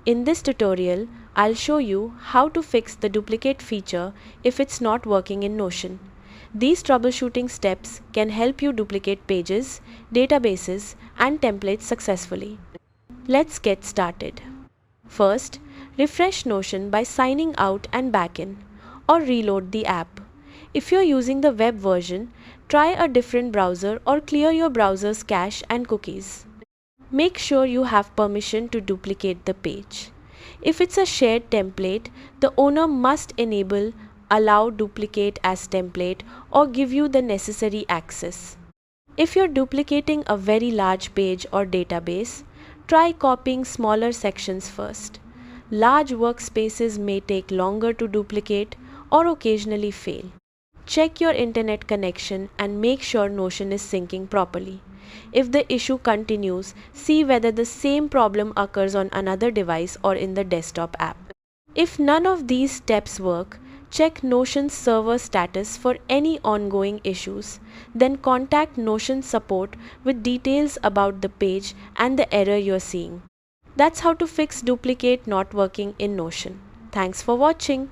In this tutorial, I'll show you how to fix the duplicate feature if it's not working in Notion. These troubleshooting steps can help you duplicate pages, databases, and templates successfully. Let's get started. First, refresh Notion by signing out and back in, or reload the app. If you're using the web version, try a different browser or clear your browser's cache and cookies. Make sure you have permission to duplicate the page. If it's a shared template, the owner must enable Allow Duplicate as Template or give you the necessary access. If you're duplicating a very large page or database, try copying smaller sections first. Large workspaces may take longer to duplicate or occasionally fail. Check your internet connection and make sure Notion is syncing properly. If the issue continues, see whether the same problem occurs on another device or in the desktop app. If none of these steps work, check Notion's server status for any ongoing issues. Then contact Notion support with details about the page and the error you're seeing. That's how to fix duplicate not working in Notion. Thanks for watching.